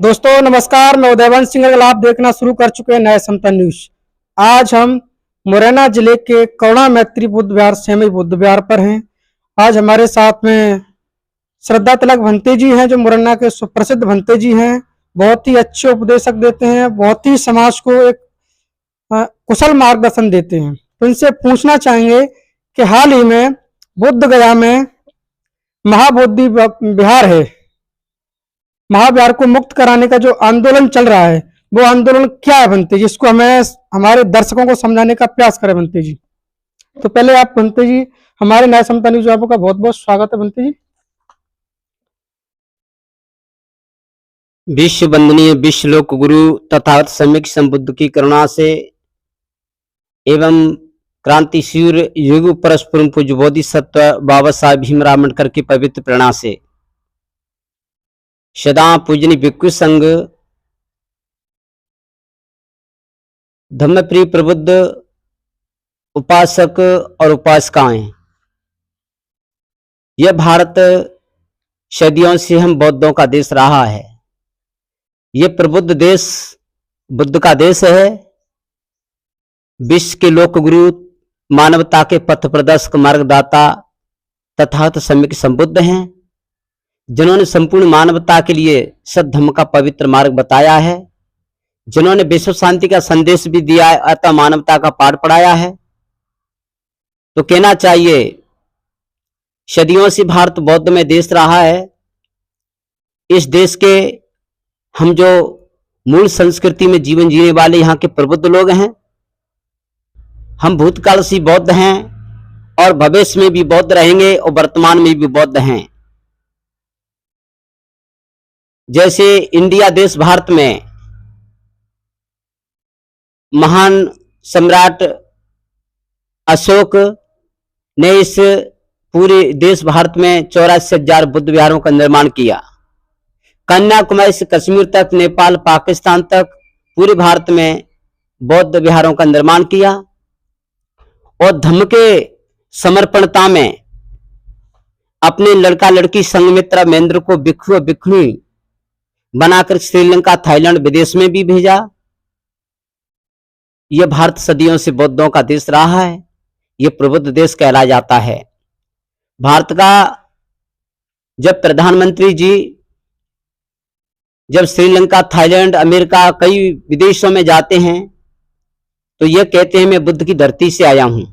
दोस्तों नमस्कार, मैं उदयवंश सिंह। आप देखना शुरू कर चुके हैं नए समता न्यूज। आज हम मुरैना जिले के करुणा मैत्री बुद्ध विहार सेमी बुद्ध विहार पर हैं। आज हमारे साथ में श्रद्धा तिलक भंते जी हैं, जो मुरैना के सुप्रसिद्ध भंते जी हैं। बहुत ही अच्छे उपदेशक देते हैं, बहुत ही समाज को एक कुशल मार्गदर्शन देते हैं। तो इनसे पूछना चाहेंगे कि हाल ही में बुद्ध गया में महाबोधि विहार है, महाविहार को मुक्त कराने का जो आंदोलन चल रहा है, वो आंदोलन क्या है भंते जी? इसको हमें हमारे दर्शकों को समझाने का प्रयास करें भंते जी। तो पहले आप भंते जी, हमारे नए समता न्यूज आपका बहुत बहुत स्वागत है भंते जी। विश्व वंदनीय विश्व लोक गुरु तथा सम्यक संबुद्ध की करुणा से एवं क्रांतिशूर युग परस्पर पूज्य बोधिसत्व बाबा साहेब भीमराव अम्बेडकर की पवित्र प्रेरणा से सदा पूजनीय भिक्षु संघ, धम्मप्रिय प्रबुद्ध उपासक और उपासिकाएं, यह भारत सदियों से हम बौद्धों का देश रहा है। यह प्रबुद्ध देश बुद्ध का देश है। विश्व के लोक गुरु, मानवता के पथ प्रदर्शक, मार्गदाता तथागत सम्यक संबुद्ध हैं, जिन्होंने संपूर्ण मानवता के लिए सद्धम्म का पवित्र मार्ग बताया है, जिन्होंने विश्व शांति का संदेश भी दिया है, अतः मानवता का पाठ पढ़ाया है। तो कहना चाहिए, सदियों से भारत बौद्ध में देश रहा है। इस देश के हम जो मूल संस्कृति में जीवन जीने वाले यहाँ के प्रबुद्ध लोग हैं, हम भूतकाल से बौद्ध हैं और भविष्य में भी बौद्ध रहेंगे और वर्तमान में भी बौद्ध हैं। जैसे इंडिया देश भारत में महान सम्राट अशोक ने इस पूरे देश भारत में 84,000 बुद्ध विहारों का निर्माण किया। कन्याकुमारी से कश्मीर तक, नेपाल, पाकिस्तान तक पूरे भारत में बौद्ध विहारों का निर्माण किया और धम्म के समर्पणता में अपने लड़का लड़की संघमित्रा महेंद्र को भिक्षु और भिक्षुणी बनाकर श्रीलंका, थाईलैंड, विदेश में भी भेजा। यह भारत सदियों से बौद्धों का देश रहा है। यह प्रबुद्ध देश कहलाया जाता है। भारत का जब प्रधानमंत्री जी जब श्रीलंका, थाईलैंड, अमेरिका, कई विदेशों में जाते हैं तो यह कहते हैं मैं बुद्ध की धरती से आया हूं।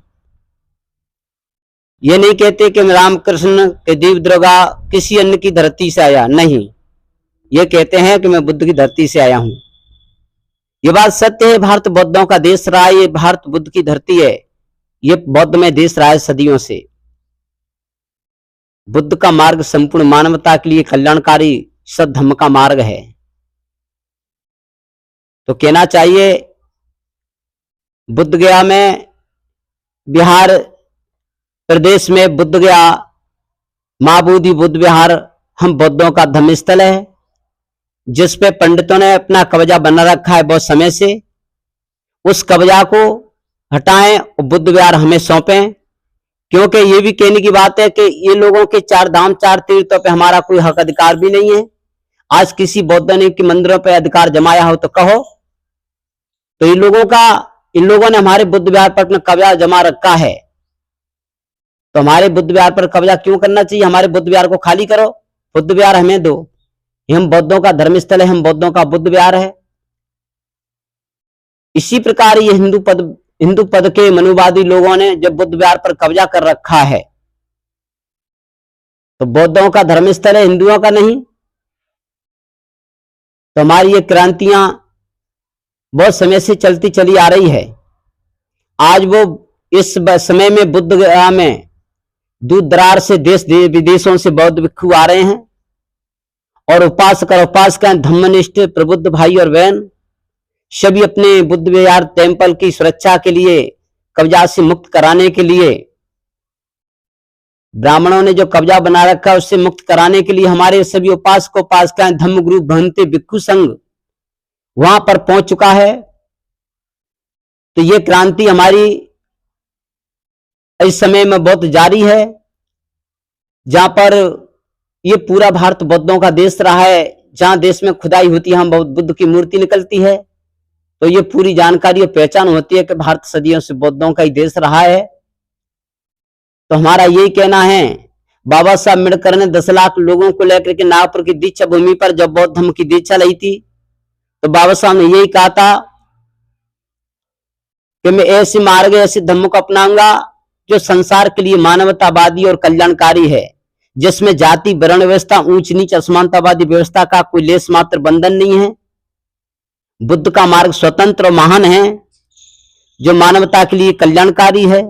यह नहीं कहते कि मैं रामकृष्ण के दीव दुर्गा किसी अन्य की धरती से आया, नहीं, यह कहते हैं कि मैं बुद्ध की धरती से आया हूं। यह बात सत्य है। भारत बौद्धों का देश रहा है। यह भारत बुद्ध की धरती है। यह बौद्ध में देश रहा है सदियों से। बुद्ध का मार्ग संपूर्ण मानवता के लिए कल्याणकारी सद्धम्म का मार्ग है। तो कहना चाहिए, बुद्ध गया में बिहार प्रदेश में बुद्ध गया महाबोधि बुद्ध विहार हम बौद्धों का धम्म स्थल है, जिस पे पंडितों ने अपना कब्जा बना रखा है बहुत समय से। उस कब्जा को हटाएं और बुद्ध विहार हमें सौंपें, क्योंकि ये भी कहने की बात है कि ये लोगों के 4 धाम 4 तीर्थों पे हमारा कोई हक अधिकार भी नहीं है। आज किसी बौद्ध ने कि मंदिरों पे अधिकार जमाया हो तो कहो। तो इन लोगों ने हमारे बुद्ध विहार पर अपना कब्जा जमा रखा है, तो हमारे बुद्ध विहार पर कब्जा क्यों करना चाहिए? हमारे बुद्ध विहार को खाली करो, बुद्ध विहार हमें दो। हम बौद्धों का धर्मस्थल है, हम बौद्धों का बुद्ध विहार है। इसी प्रकार ये हिंदू पद के मनुवादी लोगों ने जब बुद्ध विहार पर कब्जा कर रखा है, तो बौद्धों का धर्मस्थल है, हिंदुओं का नहीं। तो हमारी ये क्रांतियां बहुत समय से चलती चली आ रही है। आज वो इस समय में बुद्ध गया में दूर दरार से देश विदेशों से बौद्ध भिक्षु आ रहे हैं और उपासक और उपासिकाएं, धम्मनिष्ठ प्रबुद्ध भाई और बहन सभी अपने बुद्ध विहार टेम्पल की सुरक्षा के लिए, कब्जा से मुक्त कराने के लिए, ब्राह्मणों ने जो कब्जा बना रखा है उससे मुक्त कराने के लिए हमारे सभी उपासक उपासिकाएं, धम्म गुरु भंते भिक्षु संघ वहां पर पहुंच चुका है। तो ये क्रांति हमारी इस समय में बहुत जारी है, जहां पर ये पूरा भारत बौद्धों का देश रहा है। जहां देश में खुदाई होती है वहां बुद्ध की मूर्ति निकलती है। तो ये पूरी जानकारी और पहचान होती है कि भारत सदियों से बौद्धों का ही देश रहा है। तो हमारा यही कहना है, बाबा साहब अम्बेडकर ने 10 लाख लोगों को लेकर के नागपुर की दीक्षा भूमि पर जब बौद्ध धर्म की दीक्षा ली थी, तो बाबा साहब ने यही कहा था कि मैं ऐसे मार्ग ऐसे धर्म को अपनाऊंगा जो संसार के लिए मानवतावादी और कल्याणकारी है, जिसमें जाति वर्ण व्यवस्था ऊंच नीच असमानतावादी व्यवस्था का कोई लेस मात्र बंधन नहीं है। बुद्ध का मार्ग स्वतंत्र और महान है, जो मानवता के लिए कल्याणकारी है।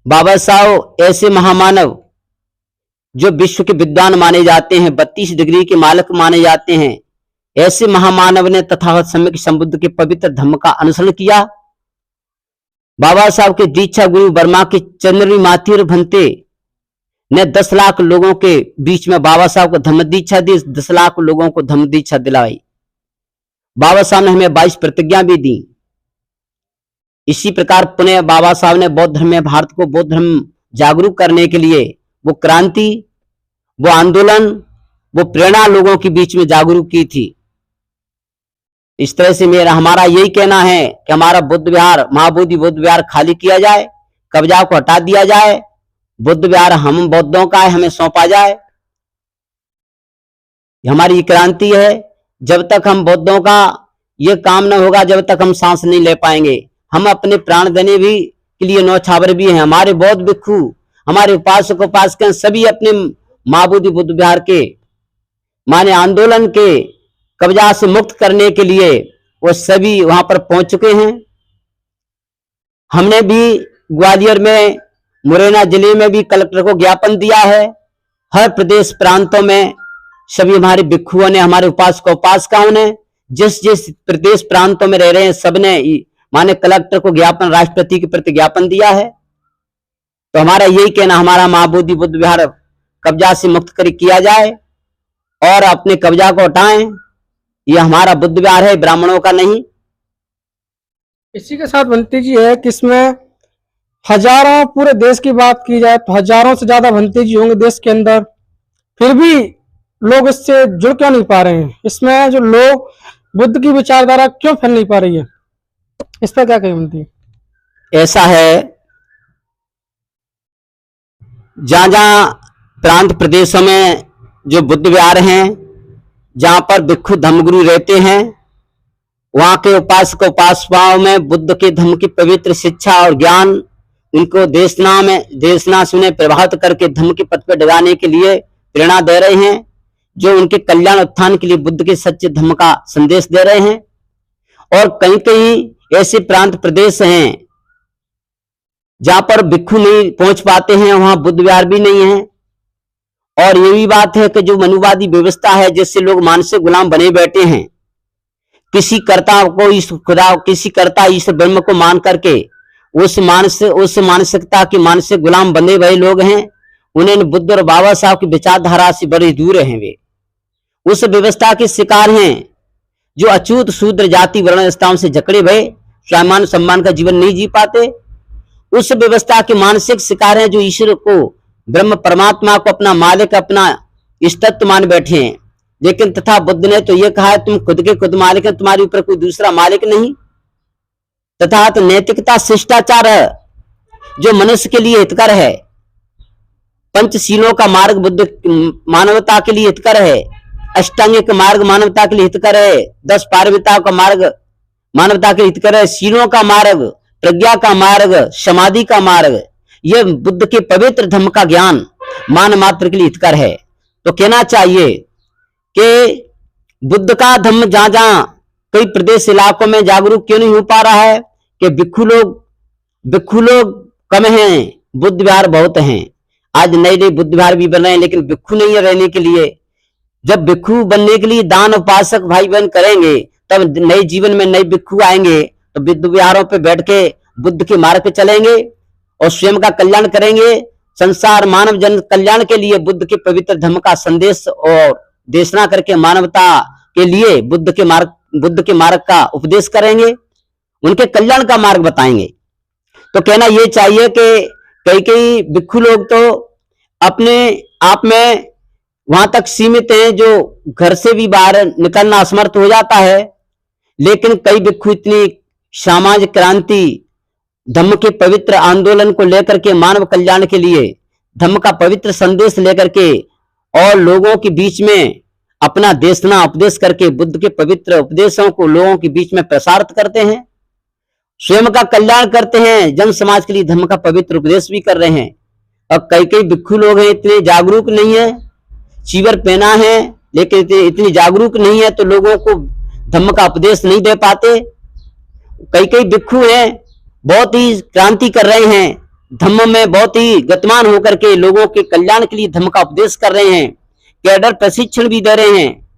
बाबा साहब ऐसे महामानव जो विश्व के विद्वान माने जाते हैं, 32 डिग्री के मालिक माने जाते हैं, ऐसे महामानव ने तथागत सम्यक संबुद्ध के पवित्र धम्म का अनुसरण किया। बाबा साहब के दीक्षा गुरु बर्मा के चंद्रवी माथुर भंते ने 10 लाख लोगों के बीच में बाबा साहब को धम्म दीक्षा दी, 10 लाख लोगों को धम्म दीक्षा दिलाई। बाबा साहब ने हमें 22 प्रतिज्ञा भी दी। इसी प्रकार पुनः बाबा साहब ने बौद्ध धर्म में भारत को बौद्ध धर्म जागरूक करने के लिए वो क्रांति, वो आंदोलन, वो प्रेरणा लोगों के बीच में जागरूक की थी। इस तरह से हमारा यही कहना है कि हमारा बुद्ध विहार, महाबोधि बुद्ध विहार खाली किया जाए, कब्जा को हटा दिया जाए, बुद्ध विहार हम बौद्धों का है, हमें सौंपा जाए। हमारी ये क्रांति है। जब तक हम बौद्धों का ये काम न होगा, जब तक हम सांस नहीं ले पाएंगे। हम अपने प्राण देने भी के लिए नौछावर भी हैं। हमारे बौद्ध भिक्षु, हमारे उपासक उपासक सभी अपने महाबोधि बुद्ध विहार के माने आंदोलन के कब्जा से मुक्त करने के लिए वो सभी वहां पर पहुंच चुके हैं। हमने भी ग्वालियर में, मुरैना जिले में भी कलेक्टर को ज्ञापन दिया है। हर प्रदेश प्रांतों में सभी हमारे भिक्षुओं ने, हमारे उपासक उपासिकाओं ने जिस जिस प्रदेश प्रांतों में रह रहे हैं, सबने माने कलेक्टर को ज्ञापन, राष्ट्रपति के प्रति ज्ञापन दिया है। तो हमारा यही कहना, हमारा महाबोधि बुद्ध विहार कब्जा से मुक्त कर किया जाए और अपने कब्जा को हटाएं। यह हमारा बुद्ध विहार है, ब्राह्मणों का नहीं। इसी के साथ भंते जी है कि इसमें हजारों, पूरे देश की बात की जाए तो हजारों से ज्यादा भंते जी होंगे देश के अंदर, फिर भी लोग इससे जुड़ क्यों नहीं पा रहे हैं? इसमें जो लोग बुद्ध की विचारधारा क्यों फैल नहीं पा रही है, इस पर क्या कहें भंते जी? ऐसा है, जहां जहां प्रांत प्रदेशों में जो बुद्ध विहार हैं, जहां पर भिक्षु धर्मगुरु रहते हैं, वहां के उपासक उपासिकाओं में बुद्ध के धर्म की पवित्र शिक्षा और ज्ञान उनको देशना से उन्हें प्रभावित करके धर्म के पथ पर डगाने के लिए प्रेरणा दे रहे हैं, जो उनके कल्याण उत्थान के लिए बुद्ध के सच्चे धर्म का संदेश दे रहे हैं। और कहीं कहीं ऐसे प्रांत प्रदेश हैं जहां पर भिक्षु नहीं पहुंच पाते हैं, वहां बुद्ध विहार भी नहीं है। और ये भी बात है कि जो मनुवादी व्यवस्था है, जिससे लोग मानसिक गुलाम बने बैठे हैं, किसी कर्ता को खुदा, किसी कर्ता ईश्वर ब्रह्म को मान करके उस मानसिकता के मानसिक गुलाम बने हुए लोग हैं। उन्हें बुद्ध और बाबा साहब की विचारधारा से बड़े दूर हैं। वे उस व्यवस्था के शिकार हैं जो अछूत शूद्र जाति वर्ण व्यवस्थाओं से जकड़े भय स्वाभिमान सम्मान का जीवन नहीं जी पाते। उस व्यवस्था के मानसिक शिकार हैं जो ईश्वर को, ब्रह्म परमात्मा को अपना मालिक, अपना इष्टत्व मान बैठे हैं। लेकिन तथा बुद्ध ने तो यह कहा है, तुम खुद के खुद मालिक हैं, तुम्हारे ऊपर कोई दूसरा मालिक नहीं। तथा तो नैतिकता शिष्टाचार जो मनुष्य के लिए हितकर है, पंचशीलों का मार्ग बुद्ध मानवता के लिए हितकर है, अष्टांगिक मार्ग मानवता के लिए हितकर है, 10 पारमिताओं का मार्ग मानवता के लिए हितकर है, शीलों का मार्ग, प्रज्ञा का मार्ग, समाधि का मार्ग, यह बुद्ध के पवित्र धर्म का ज्ञान मान मात्र के लिए हितकर है। तो कहना चाहिए कि बुद्ध का धर्म जहां जहां कई प्रदेश इलाकों में जागरूक क्यों नहीं हो पा रहा है कि भिक्षु लोग कम हैं, बुद्ध विहार बहुत हैं। आज नए नए बुद्ध विहार भी बन रहे हैं, लेकिन भिक्षु नहीं है रहने के लिए। जब भिक्षु बनने के लिए दान उपासक भाई बहन करेंगे, तब नए जीवन में नए भिक्षु आएंगे, तो बुद्ध विहारों पे बैठ के बुद्ध के मार्ग पे चलेंगे और स्वयं का कल्याण करेंगे। संसार मानव जन कल्याण के लिए बुद्ध के पवित्र धर्म का संदेश और देशना करके मानवता के लिए बुद्ध के मार्ग का उपदेश करेंगे, उनके कल्याण का मार्ग बताएंगे। तो कहना यह चाहिए कि कई भिक्षु लोग तो अपने आप में वहां तक सीमित हैं जो घर से भी बाहर निकलना असमर्थ हो जाता है। लेकिन कई भिक्षु इतनी सामाजिक क्रांति, धम्म के पवित्र आंदोलन को लेकर के, मानव कल्याण के लिए धम्म का पवित्र संदेश लेकर के और लोगों के बीच में अपना देशना उपदेश करके बुद्ध के पवित्र उपदेशों को लोगों के बीच में प्रसारित करते हैं, स्वयं का कल्याण करते हैं, जन समाज के लिए धम्म का पवित्र उपदेश भी कर रहे हैं। और कई कई भिक्षु लोग हैं इतने जागरूक नहीं है, चीवर पहना है लेकिन इतनी जागरूक नहीं है तो लोगों को धम्म का उपदेश नहीं दे पाते। कई कई भिक्षु हैं बहुत ही क्रांति कर रहे हैं, धम्म में बहुत ही गतिमान होकर के लोगों के कल्याण के लिए धम्म का उपदेश कर रहे हैं, कैडर प्रशिक्षण भी दे रहे हैं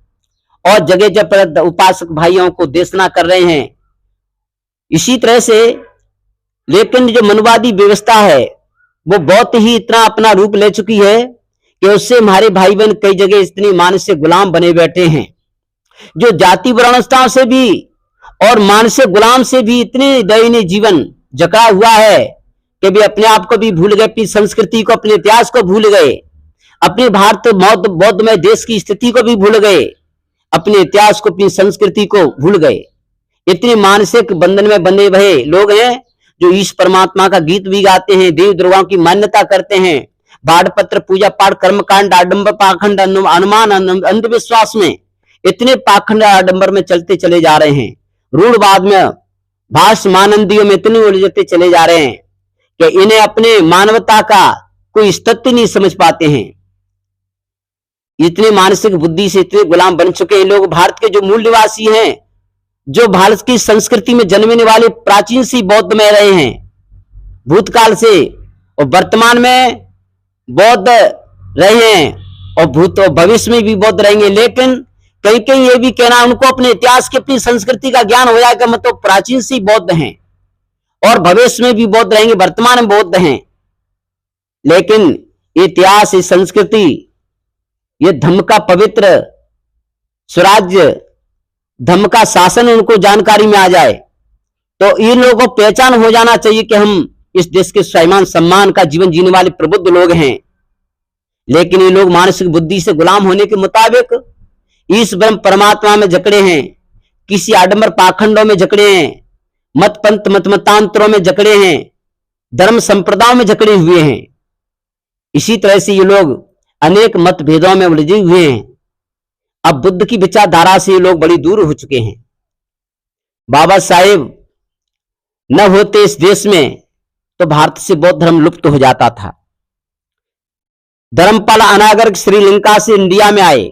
और जगह जगह उपासक भाइयों को देशना कर रहे हैं। इसी तरह से लेकिन जो मनवादी व्यवस्था है वो बहुत ही इतना अपना रूप ले चुकी है कि उससे हमारे भाई बहन कई जगह इतनी मानसिक गुलाम बने बैठे हैं, जो जाति वर्णता से भी और मानसिक गुलाम से भी इतने दयनीय जीवन जकड़ा हुआ है कि भी अपने आप को भी भूल गए, अपनी संस्कृति को, अपने इतिहास को भूल गए, अपने भारत बौद्धमय देश की स्थिति को भी भूल गए, अपने इतिहास को, अपनी संस्कृति को भूल गए। इतने मानसिक बंधन में बंधे हुए लोग हैं जो ईश परमात्मा का गीत भी गाते हैं, देवी दुर्गाओं की मान्यता करते हैं, बाढ़ पत्र पूजा पाठ कर्मकांड आडंबर पाखंड अनुमान अंधविश्वास में इतने पाखंड आडंबर में चलते चले जा रहे हैं, रूढ़वाद में भाष मानंदियों में इतने उलझते चले जा रहे हैं कि इन्हें अपने मानवता का कोई अस्तित्व नहीं समझ पाते हैं। इतने मानसिक बुद्धि से इतने गुलाम बन चुके हैं लोग। भारत के जो मूल निवासी हैं, जो भारत की संस्कृति में जन्मने वाले प्राचीन सी बौद्ध में रहे हैं भूतकाल से और वर्तमान में बौद्ध रहे हैं और भूत और भविष्य में भी बौद्ध रहेंगे। लेकिन कहीं कहीं ये भी कहना उनको अपने इतिहास की, अपनी संस्कृति का ज्ञान हो जाएगा, मतलब प्राचीन सी बौद्ध हैं और भविष्य में भी बौद्ध रहेंगे, वर्तमान में बौद्ध हैं। लेकिन इतिहास, संस्कृति, ये धम्म का पवित्र स्वराज्य, धम्म का शासन उनको जानकारी में आ जाए तो इन लोगों को पहचान हो जाना चाहिए कि हम इस देश के स्वाभिमान सम्मान का जीवन जीने वाले प्रबुद्ध लोग हैं। लेकिन ये लोग मानसिक बुद्धि से गुलाम होने के मुताबिक इस ब्रह्म परमात्मा में जकड़े हैं, किसी आडंबर पाखंडों में जकड़े हैं, मत पंथ मत मतांतरों में जकड़े हैं, धर्म संप्रदायों में जकड़े हुए हैं। इसी तरह से ये लोग अनेक मतभेदों में उलझे हुए हैं। अब बुद्ध की विचारधारा से ये लोग बड़ी दूर हो चुके हैं। बाबा साहेब न होते इस देश में तो भारत से बौद्ध धर्म लुप्त हो जाता था। धर्मपाल अनागर श्रीलंका से इंडिया में आए,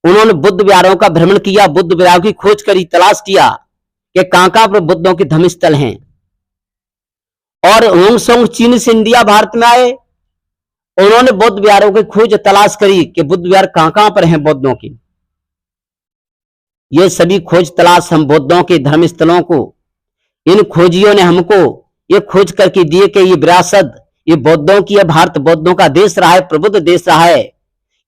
उन्होंने बुद्ध विहारों का भ्रमण किया, बुद्ध विहारों की खोज करी, तलाश किया कि कहां पर बुद्धों के धर्म स्थल हैं। और होंगसोंग चीन से इंडिया भारत में आए, उन्होंने बौद्ध विहारों की खोज तलाश करी कि बुद्ध विहार कहां पर हैं बौद्धों की। ये सभी खोज तलाश हम बौद्धों के धर्म स्थलों को इन खोजियों ने हमको ये खोज करके दिए कि ये विरासत, ये बौद्धों की, भारत बौद्धों का देश रहा है, प्रबुद्ध देश रहा है।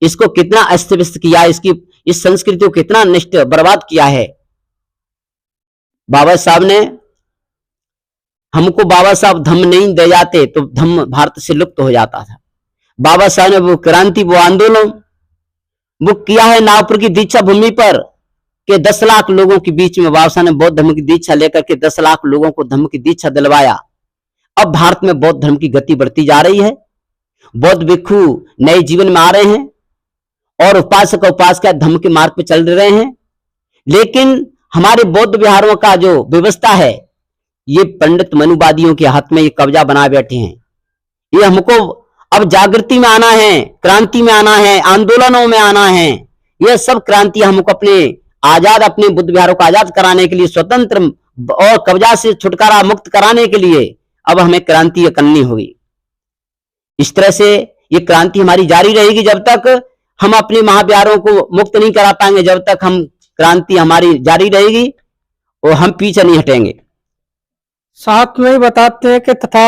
इसको कितना अस्त व्यस्त किया, इसकी इस संस्कृति को कितना नष्ट बर्बाद किया है। बाबा साहब ने हमको, बाबा साहब धम्म नहीं दे जाते तो धम्म भारत से लुप्त हो जाता था। बाबा साहब ने वो क्रांति, वो आंदोलन वो किया है नागपुर की दीक्षा भूमि पर कि 10 लाख लोगों के बीच में बाबा साहब ने बौद्ध धर्म की दीक्षा लेकर के 10 लाख लोगों को धर्म की दीक्षा दिलवाया। अब भारत में बौद्ध धर्म की गति बढ़ती जा रही है, बौद्ध भिक्षु नए जीवन में आ रहे हैं और उपासक उपासिका धर्म के मार्ग पर चल रहे हैं। लेकिन हमारे बौद्ध विहारों का जो व्यवस्था है ये पंडित मनुवादियों के हाथ में ये कब्जा बना बैठे हैं। ये हमको अब जागृति में आना है, क्रांति में आना है, आंदोलनों में आना है। ये सब क्रांति हमको अपने आजाद, अपने बुद्ध विहारों को आजाद कराने के लिए, स्वतंत्र और कब्जा से छुटकारा मुक्त कराने के लिए अब हमें क्रांति करनी होगी। इस तरह से ये क्रांति हमारी जारी रहेगी जब तक हम अपने महाविहारों को मुक्त नहीं करा पाएंगे, जब तक हम क्रांति हमारी जारी रहेगी और हम पीछे नहीं हटेंगे। साथ में ही बताते हैं कि तथा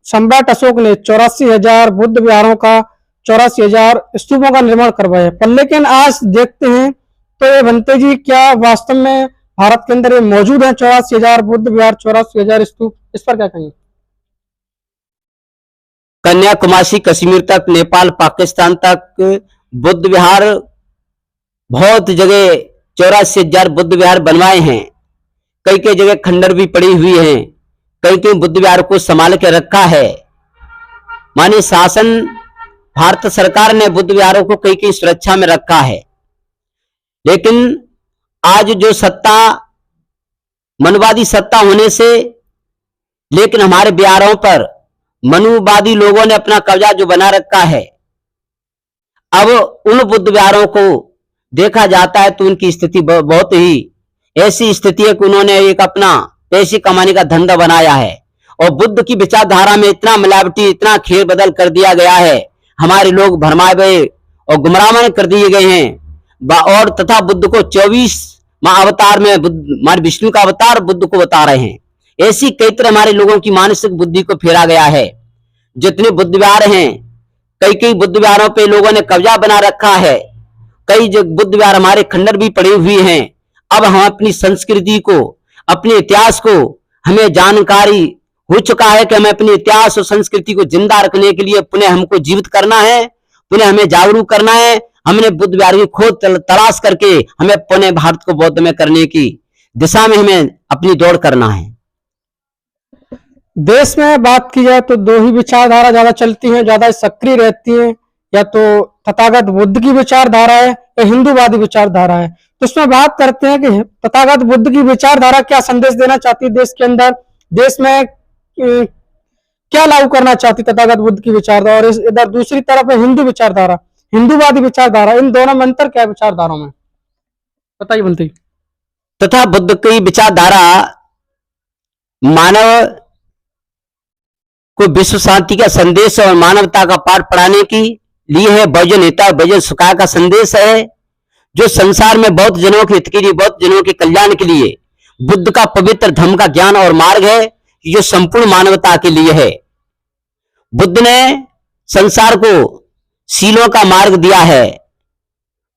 सम्राट अशोक ने 84,000 बुद्ध विहारों का 84,000 स्तूपों का निर्माण करवाया। पर लेकिन आज देखते हैं तो ये बनते जी, क्या वास्तव में भारत के अंदर ये मौजूद है 84,000 बुद्ध विहार, 84,000 स्तूप? इस पर क्या कहेंगे? कन्याकुमारी कश्मीर तक, नेपाल पाकिस्तान तक बुद्ध विहार बहुत जगह 84,000 बुद्ध विहार बनवाए हैं। कई कई जगह खंडर भी पड़ी हुई हैं। कई कई बुद्ध विहार को संभाल के रखा है। माननीय शासन भारत सरकार ने बुद्ध विहारों को कई कई सुरक्षा में रखा है। लेकिन आज जो सत्ता मनुवादी सत्ता होने से, लेकिन हमारे विहारों पर मनुवादी लोगों ने अपना कब्जा जो बना रखा है। अब उन बुद्ध विहारों को देखा जाता है तो उनकी स्थिति बहुत ही ऐसी स्थिति है कि उन्होंने एक अपना पैसे कमाने का धंधा बनाया है और बुद्ध की विचारधारा में इतना मिलावटी, इतना खेर बदल कर दिया गया है। हमारे लोग भरमाए गए और गुमराह कर दिए गए हैं और तथा बुद्ध को 24 अवतार में हमारे विष्णु का अवतार बुद्ध को बता रहे हैं। ऐसी कई तरह हमारे लोगों की मानसिक बुद्धि को फेरा गया है। जितने बुद्ध विहार हैं, कई कई बुद्ध विहारों पे लोगों ने कब्जा बना रखा है। कई जो बुद्ध विहार हमारे खंडर भी पड़े हुए हैं। अब हम अपनी संस्कृति को, अपने इतिहास को, हमें जानकारी हो चुका है कि हमें अपने इतिहास और संस्कृति को जिंदा रखने के लिए पुनः हमको जीवित करना है, पुनः हमें जागरूक करना है। हमने बुद्ध विहार की खोज तलाश करके हमें पुनः भारत को बौद्ध में करने की दिशा में हमें अपनी दौड़ करना है। देश में बात की जाए तो दो ही विचारधारा ज्यादा चलती हैं, ज्यादा सक्रिय रहती हैं, या तो तथागत बुद्ध की विचारधारा है या हिंदूवादी विचारधारा है। तो इसमें बात करते हैं कि तथागत बुद्ध की विचारधारा क्या संदेश देना चाहती है देश के अंदर, देश में क्या लागू करना चाहती तथागत बुद्ध की विचारधारा, और इधर दूसरी तरफ है हिंदू विचारधारा, हिंदूवादी विचारधारा। इन दोनों में अंतर क्या है विचारधाराओं में, बताइए बनते। तथा बुद्ध की विचारधारा मानव को विश्व शांति का संदेश और मानवता का पाठ पढ़ाने की लिए है। भजन हिता और भजन सुखा का संदेश है, जो संसार में बहुत जनों के हित के लिए, बहुत जनों के कल्याण के लिए बुद्ध का पवित्र धर्म का ज्ञान और मार्ग है, जो संपूर्ण मानवता के लिए है। बुद्ध ने संसार को शीलों का मार्ग दिया है।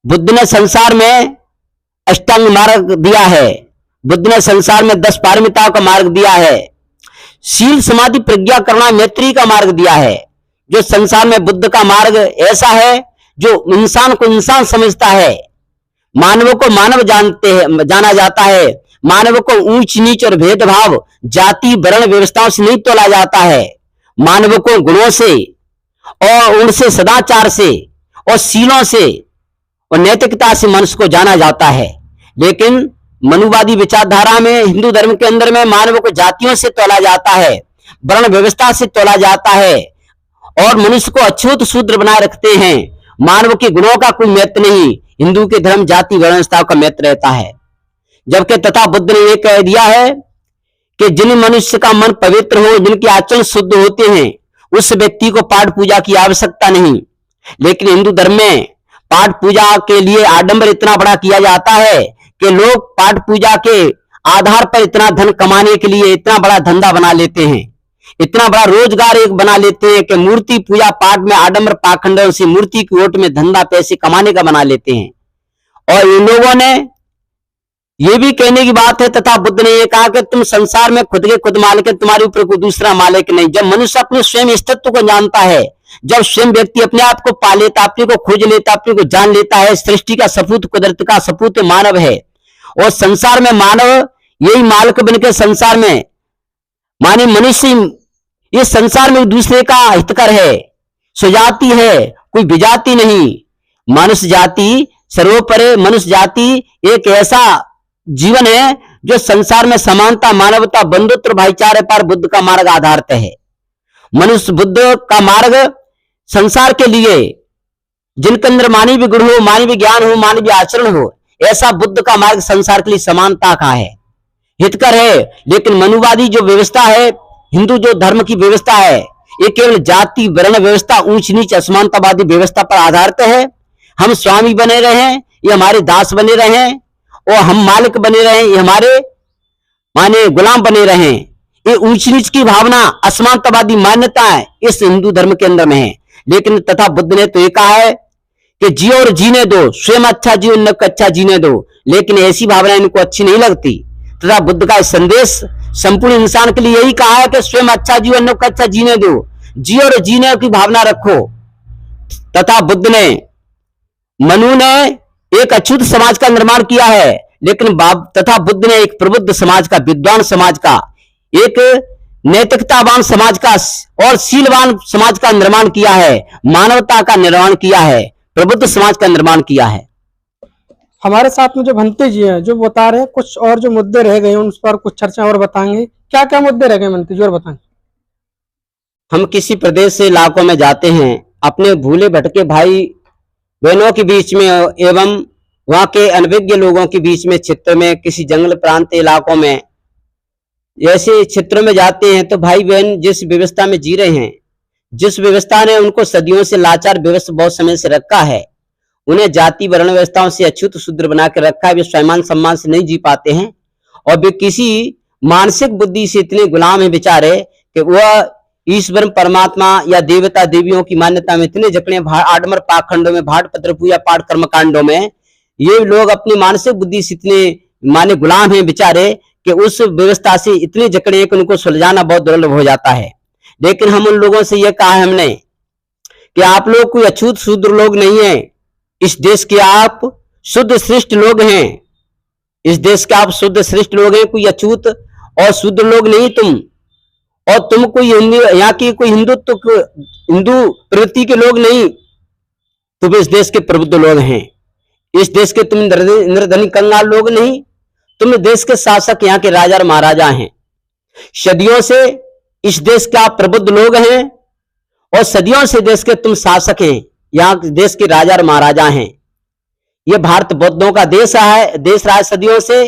बुद्ध ने संसार में अष्टांग मार्ग दिया है। बुद्ध ने संसार में 10 पारमिताओं का मार्ग दिया है। शील, समाधि, प्रज्ञा, करुणा, मैत्री का मार्ग दिया है। जो संसार में बुद्ध का मार्ग ऐसा है जो इंसान को इंसान समझता है, मानव को मानव जाना जाता है। मानव को ऊंच नीच और भेदभाव, जाति, वर्ण व्यवस्थाओं से नहीं तोला जाता है। मानव को गुणों से और उनसे, सदाचार से और शीलों से और नैतिकता से मनुष्य को जाना जाता है। लेकिन मनुवादी विचारधारा में, हिंदू धर्म के अंदर में मानव को जातियों से तोला जाता है, वर्ण व्यवस्था से तोला जाता है और मनुष्य को अछूत शूद्र बनाए रखते हैं। मानव के गुणों का कोई महत्व नहीं। हिंदू के धर्म जाति वर्ण व्यवस्था का महत्व रहता है। जबकि तथा बुद्ध ने यह कह दिया है कि जिन मनुष्य का मन पवित्र हो, जिनके आचरण शुद्ध होते हैं, उस व्यक्ति को पाठ पूजा की आवश्यकता नहीं। लेकिन हिंदू धर्म में पाठ पूजा के लिए आडंबर इतना बड़ा किया जाता है कि लोग पाठ पूजा के आधार पर इतना धन कमाने के लिए इतना बड़ा धंधा बना लेते हैं, इतना बड़ा रोजगार एक बना लेते हैं कि मूर्ति पूजा पाठ में आडंबर पाखंडों से मूर्ति की ओट में धंधा पैसे कमाने का बना लेते हैं। और इन लोगों ने ये भी कहने की बात है, तथा बुद्ध ने ये कहा कि तुम संसार में खुद के खुद मालिक है, तुम्हारे ऊपर कोई दूसरा मालिक नहीं। जब मनुष्य अपने स्वयं अस्तित्व को जानता है, जब स्वयं व्यक्ति अपने आप को पा लेता, अपने को खोज लेता, अपने को जान लेता है, सृष्टि का सपूत, कुदरत का सपूत मानव है और संसार में मानव यही मालिक बनकर संसार में माने मनुष्य इस संसार में दूसरे का हितकर है, स्वजाति है, कोई विजाति नहीं। मनुष्य जाति सर्वोपरि है। मनुष्य जाति एक ऐसा जीवन है जो संसार में समानता, मानवता, बंधुत्व, भाईचारे पर बुद्ध का मार्ग आधारित है। मनुष्य बुद्ध का मार्ग संसार के लिए, जिनके अंदर मानवीय गुण हो, मानवीय ज्ञान हो, मानवीय आचरण हो, ऐसा बुद्ध का मार्ग संसार के लिए समानता का है, हितकर है। लेकिन मनुवादी जो व्यवस्था है, हिंदू जो धर्म की व्यवस्था है, ये केवल जाति वर्ण व्यवस्था, ऊंच नीच असमानतावादी व्यवस्था पर आधारित है। हम स्वामी बने रहे, ये हमारे दास बने रहे, और हम मालिक बने रहे, ये हमारे माने गुलाम बने रहे। ये ऊंच नीच की भावना, असमानतावादी मान्यताएं इस हिंदू धर्म के अंदर में है। लेकिन तथा बुद्ध ने तो ये कहा है कि जियो और जीने दो, स्वयं अच्छा जियो, अन्य को अच्छा जीने दो। लेकिन ऐसी भावना इनको अच्छी नहीं लगती। तथा बुद्ध का संदेश संपूर्ण इंसान के लिए यही कहा है कि स्वयं अच्छा जियो, अन्य को अच्छा जीने दो, जियो और जीने की भावना रखो। तथा बुद्ध ने मनु ने एक अछूत समाज का निर्माण किया है, लेकिन तथा बुद्ध ने एक प्रबुद्ध समाज का, विद्वान समाज का, एक नैतिकतावान समाज का और शीलवान समाज का निर्माण किया है, मानवता का निर्माण किया है, प्रबुद्ध समाज का निर्माण किया है। हमारे साथ में जो भंते जी हैं जो बता रहे हैं कुछ और जो मुद्दे रह गए उन पर कुछ चर्चा और बताएंगे। क्या क्या मुद्दे रह गए भंते जी और बताएं। हम किसी प्रदेश से इलाकों में जाते हैं, अपने भूले भटके भाई बहनों के बीच में एवं वहां के अनभिज्ञ लोगों के बीच में, क्षेत्र में, किसी जंगल प्रांत इलाकों में, ऐसे क्षेत्रों में जाते हैं तो भाई बहन जिस व्यवस्था में जी रहे हैं, जिस व्यवस्था ने उनको सदियों से लाचार व्यवस्था बहुत समय से रखा है, उन्हें जाति वर्ण व्यवस्थाओं से अछूत शूद्र बना के रखा है, वे स्वाभिमान सम्मान से नहीं जी पाते हैं और वे किसी मानसिक बुद्धि से इतने गुलाम हैं बेचारे कि वह ईश्वर परमात्मा या देवता देवियों की मान्यता में इतने जकड़े, आडमर पाखंडों में, भाट पत्र पूजा पाठ कर्मकांडों में ये लोग अपनी मानसिक बुद्धि से इतने माने गुलाम हैं बेचारे कि उस व्यवस्था से इतने जकड़े हैं कि उनको सुलझाना बहुत दुर्लभ हो जाता है। लेकिन हम उन लोगों से यह कहा है हमने कि आप लोग कोई अछूत शूद्र लोग नहीं है, इस देश के आप शुद्ध श्रेष्ठ लोग हैं, इस देश के आप शुद्ध श्रेष्ठ लोग हैं, कोई अछूत और शूद्र लोग नहीं तुम, और तुम कोई यहाँ की कोई हिंदू प्रवृत्ति के लोग नहीं, तुम इस देश के प्रबुद्ध लोग हैं, इस देश के तुम निर्धनी कंगाल लोग नहीं, तुम देश के शासक, यहाँ के राजा और महाराजा हैं, सदियों से इस देश के आप प्रबुद्ध लोग हैं और सदियों से देश के तुम शासक हैं, यहाँ देश के राजा और महाराजा हैं। ये भारत बौद्धों का देश रहा है सदियों से,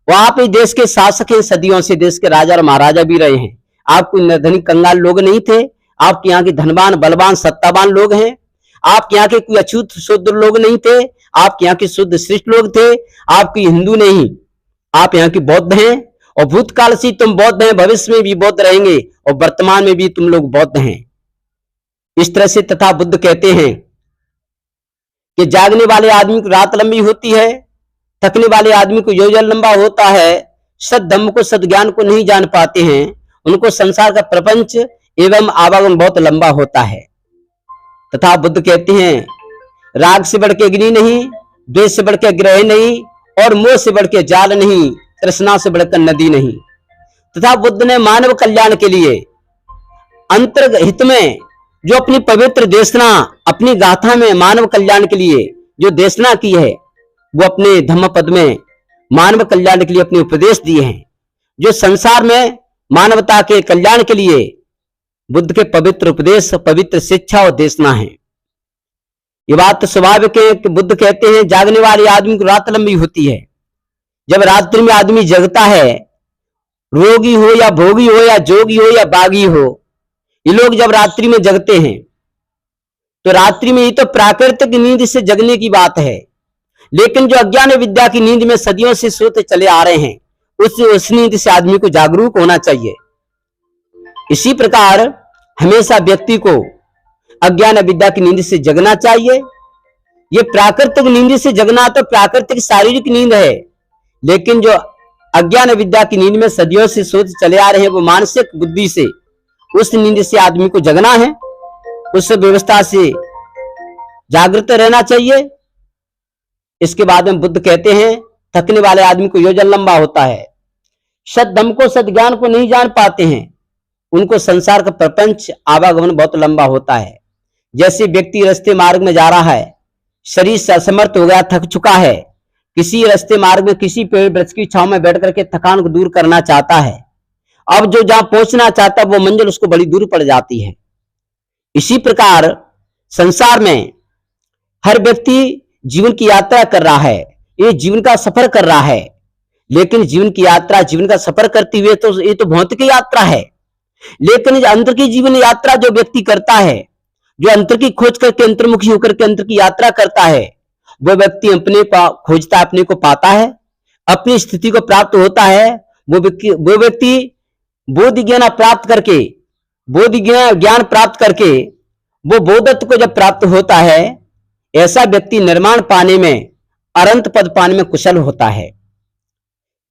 वहां पे देश के शासक हैं, सदियों से देश के राजा और महाराजा भी रहे हैं। आप कोई निर्धनी कंगाल लोग नहीं थे, आप यहाँ के धनवान बलवान सत्तावान लोग हैं, आप यहाँ के कोई अछूत शूद्र लोग नहीं थे, आप यहाँ के शुद्ध श्रेष्ठ लोग थे, आप कोई हिंदू नहीं, आप यहाँ के बौद्ध हैं और भूतकाल से तुम बौद्ध हैं, भविष्य में भी बौद्ध रहेंगे और वर्तमान में भी तुम लोग बौद्ध हैं। इस तरह से तथा बुद्ध कहते हैं कि जागने वाले आदमी को रात लंबी होती है, थकने वाले आदमी को योजन लंबा होता है, सद धम्म को सद ज्ञान को नहीं जान पाते हैं, उनको संसार का प्रपंच एवं आवागमन बहुत लंबा होता है। तथा बुद्ध कहते हैं राग से बढ़ के अग्नि नहीं, द्वेष से बढ़ के ग्रह नहीं और मोह से बढ़ के जाल नहीं, तृष्णा से बढ़कर नदी नहीं। तथा बुद्ध ने मानव कल्याण के लिए अंतर्हित में जो अपनी पवित्र देशना, अपनी गाथा में मानव कल्याण के लिए जो देशना की है, वो अपने धम्म पद में मानव कल्याण के लिए अपने उपदेश दिए हैं, जो संसार में मानवता के कल्याण के लिए बुद्ध के पवित्र उपदेश, पवित्र शिक्षा और देशना है। ये बात तो स्वाभाविक है कि बुद्ध कहते हैं जागने वाले आदमी को रात लंबी होती है। जब रात्रि में आदमी जगता है, रोगी हो या भोगी हो या जोगी हो या बागी हो, ये लोग जब रात्रि में जगते हैं तो रात्रि में ये तो प्राकृतिक नींद से जगने की बात है, लेकिन जो अज्ञान विद्या की नींद में सदियों से सोते चले आ रहे हैं, उस नींद से आदमी को जागरूक होना चाहिए। इसी प्रकार हमेशा व्यक्ति को अज्ञान विद्या की नींद से जगना चाहिए। ये प्राकृतिक नींद से जगना तो प्राकृतिक शारीरिक नींद है, लेकिन जो अज्ञान विद्या की नींद में सदियों से सोते चले आ रहे हैं, वो मानसिक बुद्धि से उस नींद से आदमी को जगना है, उस व्यवस्था से जागृत रहना चाहिए। इसके बाद में बुद्ध कहते हैं थकने वाले आदमी को योजन लंबा होता है, सद धम्म को सद ज्ञान को नहीं जान पाते हैं, उनको संसार का प्रपंच आवागमन बहुत लंबा होता है। जैसे व्यक्ति रास्ते मार्ग में जा रहा है, शरीर से असमर्थ हो गया, थक चुका है, किसी रास्ते मार्ग में किसी पेड़ वृक्ष की छांव में बैठ करके थकान को दूर करना चाहता है, अब जो जहां पहुंचना चाहता है वो मंजिल उसको बड़ी दूर पड़ जाती है। इसी प्रकार संसार में हर व्यक्ति जीवन की यात्रा कर रहा है, ये जीवन का सफर कर रहा है, लेकिन जीवन की यात्रा, जीवन का सफर करते हुए तो ये तो भौतिक यात्रा है, लेकिन अंतर की जीवन यात्रा जो व्यक्ति करता है, जो अंतर की खोज करके अंतर्मुखी होकर के अंतर की यात्रा करता है, वो व्यक्ति अपने को खोजता है, अपने को पाता है, अपनी स्थिति को प्राप्त होता है। वो व्यक्ति बोध ज्ञान प्राप्त करके, बोध ज्ञान प्राप्त करके वो बोधत्व को जब प्राप्त होता है, ऐसा व्यक्ति निर्माण पाने में, अनंत पद पाने में कुशल होता है।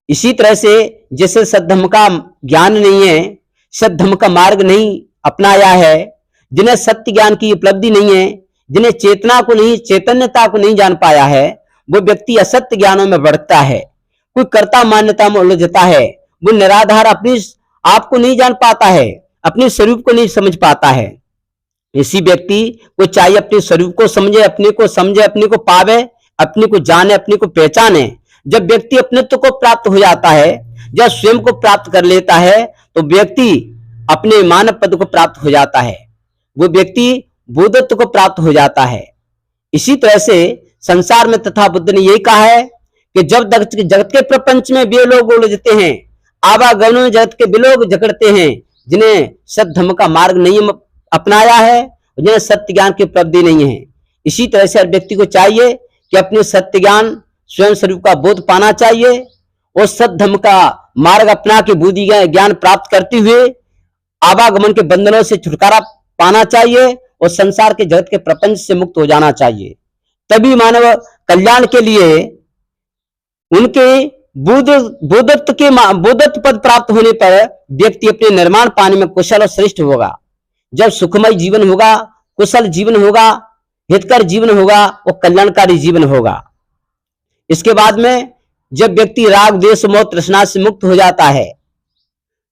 इसी तरह से जैसे सद्धम्म का ज्ञान नहीं है, सद्धम्म का मार्ग नहीं अपनाया है, जिन्हें सत्य ज्ञान की उपलब्धि नहीं है, जिन्हें चेतना को नहीं, चैतन्यता को नहीं जान पाया है, वो व्यक्ति असत्य ज्ञानों में बढ़ता है, कोई कर्ता मान्यता में उलझता है, वो निराधार अपनी आप को नहीं जान पाता है, अपने स्वरूप को नहीं समझ पाता है। इसी व्यक्ति को चाहिए अपने स्वरूप को समझे, अपने को पावे, अपने को जाने, अपने को पहचाने। जब व्यक्ति अपनेत्व को प्राप्त हो जाता है, जब स्वयं को प्राप्त कर लेता है, तो व्यक्ति अपने मानव पद को प्राप्त हो जाता है, वो व्यक्ति बुद्धत्व को प्राप्त हो जाता है। इसी तरह से संसार में तथा बुद्ध ने यही कहा है कि जब जगत के प्रपंच में वे लोग उलझते हैं, आवागमन में जगत के वे लोग जकड़ते हैं, जिन्हें सत्य धर्म का मार्ग नहीं अपनाया है, जिन्हें सत्य ज्ञान की उपलब्धि नहीं है। इसी तरह से हर व्यक्ति को चाहिए कि अपने सत्य ज्ञान, स्वयं स्वरूप का बोध पाना चाहिए और सत्य धर्म का मार्ग अपना के बुद्धि ज्ञान प्राप्त करते हुए आवागमन के बंधनों से छुटकारा पाना चाहिए और संसार के जगत के प्रपंच से मुक्त हो जाना चाहिए। तभी मानव कल्याण के लिए उनके बुद्धत्व पद प्राप्त होने पर व्यक्ति अपने निर्माण पाने में कुशल और श्रेष्ठ होगा। जब सुखमय जीवन होगा, कुशल जीवन होगा, हितकर जीवन होगा और कल्याणकारी जीवन होगा। इसके बाद में जब व्यक्ति राग, द्वेष, मोह, तृष्णा से मुक्त हो जाता है,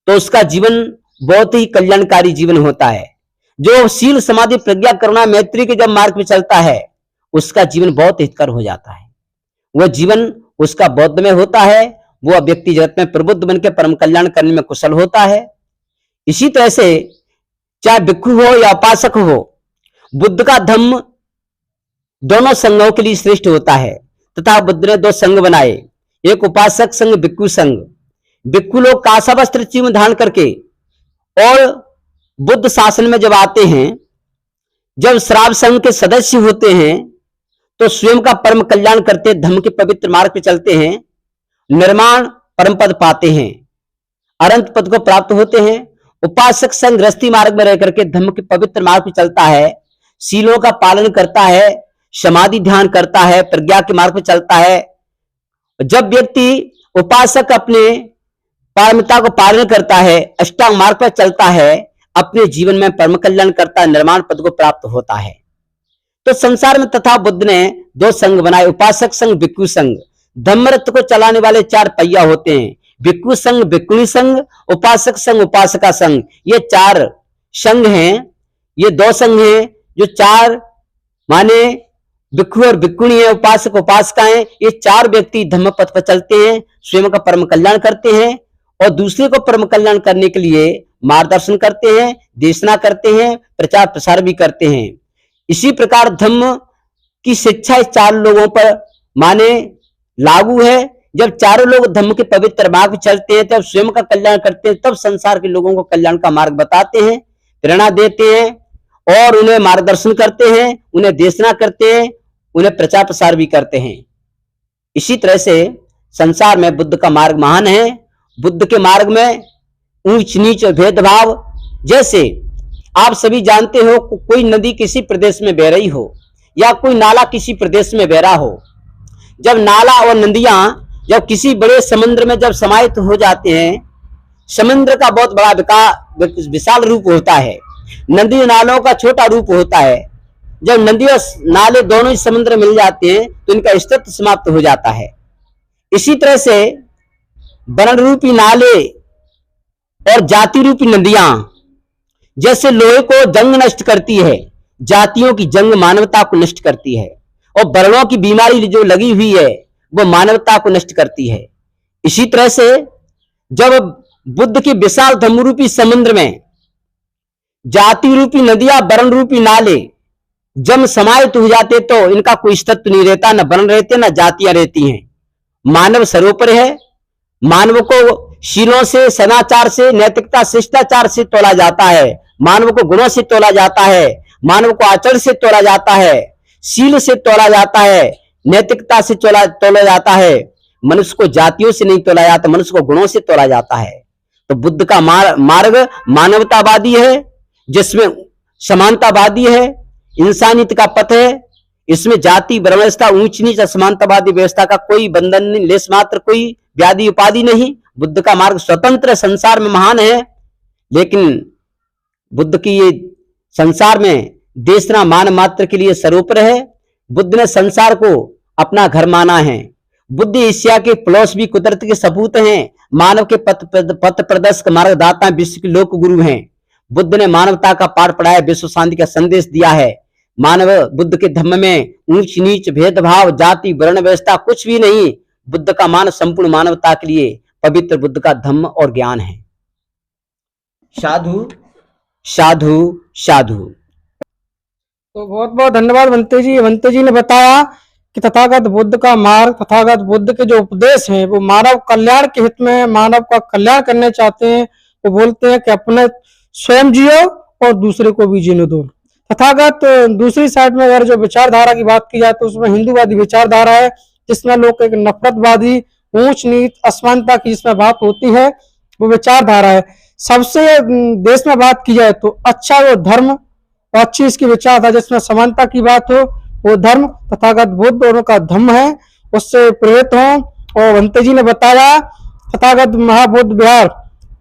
तो उसका जीवन बहुत ही कल्याणकारी जीवन होता है। जो शील, समाधि, प्रज्ञा, करुणा, मैत्री के जब मार्ग में चलता है, उसका जीवन बहुत हितकर हो जाता है। वह जीवन उसका बौद्धमय होता है, वो व्यक्ति जगत में प्रबुद्ध बनकर परम कल्याण करने में कुशल होता है। इसी तरह से चाहे भिक्षु हो या उपासक हो, बुद्ध का धम्म दोनों संघों के लिए श्रेष्ठ होता है। तथा बुद्ध ने दो संघ बनाए, एक उपासक संघ, भिक्षु संघ। भिक्षु लोग कासा वस्त्र चिन्ह धारण करके और बुद्ध शासन में जब आते हैं, जब श्राव संघ के सदस्य होते हैं, तो स्वयं का परम कल्याण करते, धर्म के पवित्र मार्ग पे चलते हैं, निर्माण परम पद पाते हैं, अनंत पद को प्राप्त होते हैं। उपासक संघ गृहस्थी मार्ग में रह करके धर्म के पवित्र मार्ग पे चलता है, शीलों का पालन करता है, समाधि ध्यान करता है, प्रज्ञा के मार्ग पे चलता है। जब व्यक्ति उपासक अपने पारमिता को पालन करता है, अष्टांग मार्ग पर चलता है, अपने जीवन में परम कल्याण करता है, निर्माण पद को प्राप्त होता है। तो संसार में तथा बुद्ध ने दो संघ बनाए, उपासक संघ, भिक्षु संघ। धम्मरथ को चलाने वाले चार पहिया होते हैं, भिक्षु संघ, भिक्षुणी संघ, उपासक संघ, उपासका संघ। ये चार संघ हैं, ये दो संघ हैं जो चार माने भिक्षु और भिक्षुणी है, उपासक उपासका है। ये चार व्यक्ति धम्म पथ पर चलते हैं, स्वयं का परम कल्याण करते हैं और दूसरे को परम कल्याण करने के लिए मार्गदर्शन करते हैं, देशना करते हैं, प्रचार प्रसार भी करते हैं। इसी प्रकार धम्म की शिक्षा इस चार लोगों पर माने लागू है। जब चारों लोग धम्म के पवित्र मार्ग पर चलते हैं, तब स्वयं का कल्याण करते हैं, तब संसार के लोगों को कल्याण का मार्ग बताते हैं, प्रेरणा देते हैं और उन्हें मार्गदर्शन करते हैं, उन्हें देशना करते हैं, उन्हें प्रचार प्रसार भी करते हैं। इसी तरह से संसार में बुद्ध का मार्ग महान है। बुद्ध के मार्ग में ऊंच नीच और भेदभाव, जैसे आप सभी जानते हो, कोई नदी किसी प्रदेश में बह रही हो या कोई नाला किसी प्रदेश में बह रहा हो, जब नाला और नदियां जब किसी बड़े समुद्र में जब समाहित हो जाते हैं, समुद्र का बहुत बड़ा विशाल रूप होता है, नदी नालों का छोटा रूप होता है। जब नदी और नाले दोनों ही समुद्र मिल जाते हैं, तो इनका अस्तित्व समाप्त हो जाता है। इसी तरह से वर्ण रूपी नाले और जाति रूपी नदियां जैसे लोहे को जंग नष्ट करती है, जातियों की जंग मानवता को नष्ट करती है, और वर्णों की बीमारी जो लगी हुई है वो मानवता को नष्ट करती है। इसी तरह से जब बुद्ध के विशाल धम्म रूपी समुद्र में जाति रूपी नदियां, वर्ण रूपी नाले जब समाहित हो जाते, तो इनका कोई अस्तित्व नहीं रहता, न वर्ण रहते न जातियां रहती हैं। मानव सर्वोपरि है। मानव को शीलों से, सदाचार से, नैतिकता, शिष्टाचार से तोला जाता है, मानव को गुणों से तोला जाता है, मानव को आचरण से तोला जाता है, शील से तोला जाता है, नैतिकता से तोला जाता है। मनुष्य को जातियों से नहीं तोला जाता, मनुष्य को गुणों से तोला जाता है। तो बुद्ध का मार्ग मानवतावादी है, जिसमें समानतावादी है, इंसानियत का पथ है। इसमें जाति, व्यवस्था, ऊंच नीच, असमानतावादी व्यवस्था का कोई बंधन नहीं, लेस मात्र कोई व्याधि उपाधि नहीं। बुद्ध का मार्ग स्वतंत्र संसार में महान है, लेकिन बुद्ध की ये संसार में देशना मान मात्र के लिए सर्वोपरि है। बुद्ध ने संसार को अपना घर माना है। बुद्ध ईर्ष्या के फिलॉसफी कुदरत के सपूत हैं। मानव के पथ प्रदर्शक मार्गदाता विश्व के लोक गुरु हैं। बुद्ध ने मानवता का पाठ पढ़ाया, विश्व शांति का संदेश दिया है। मानव बुद्ध के धम्म में ऊंच नीच भेदभाव जाति वर्ण व्यवस्था कुछ भी नहीं। बुद्ध का मान संपूर्ण मानवता के लिए पवित्र बुद्ध का धम्म और ज्ञान है। साधु साधु साधु। तो बहुत बहुत धन्यवाद बंते जी। बंते जी ने बताया कि तथागत बुद्ध का मार्ग, तथागत बुद्ध के जो उपदेश हैं वो मानव कल्याण के हित में, मानव का कल्याण करने चाहते हैं। वो बोलते हैं कि अपने स्वयं जियो और दूसरे को भी जीने दो। तथागत दूसरी साइड में अगर जो विचारधारा की बात की जाए तो उसमें हिंदूवादी विचारधारा है, जिसमें लोग एक नफरतवादी, ऊंच नीच, असमानता की जिसमें बात होती है, वो विचारधारा है। सबसे देश में बात की जाए तो अच्छा वो धर्म और अच्छी इसकी विचारधारा, जिसमें समानता की बात हो, वो धर्म तथागत बुद्ध और उनका धम्म है, उससे प्रेरित हो। और बंते जी ने बताया तथागत महाबुद्ध विहार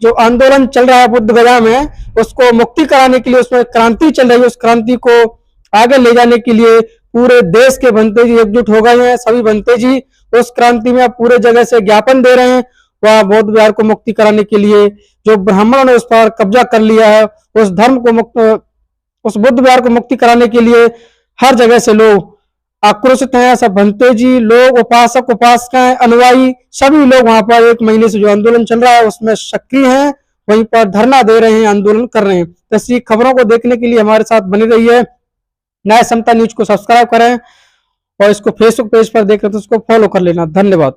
जो आंदोलन चल रहा है बुद्ध गया में, उसको मुक्ति कराने के लिए उसमें क्रांति चल रही है, उस क्रांति को आगे ले जाने के लिए पूरे देश के बंते जी एकजुट हो गए हैं। सभी बंते जी उस क्रांति में पूरे जगह से ज्ञापन दे रहे हैं वह बौद्ध विहार को मुक्ति कराने के लिए। जो ब्राह्मणों ने उस पर कब्जा कर लिया है, उस धर्म को उस बुद्ध विहार को मुक्ति कराने के लिए हर जगह से लोग आक्रोशित हैं। सब बंते जी लोग, उपासक उपासिकाएं, अनुयायी, सभी लोग वहां पर 1 महीने से जो आंदोलन चल रहा है उसमें सक्रिय हैं, वहीं पर धरना दे रहे हैं, आंदोलन कर रहे हैं। तो ऐसी खबरों को देखने के लिए हमारे साथ बनी रहिए। न्याय समता न्यूज को सब्सक्राइब करें और इसको फेसबुक पेज पर देख रहे तो उसको फॉलो कर लेना। धन्यवाद।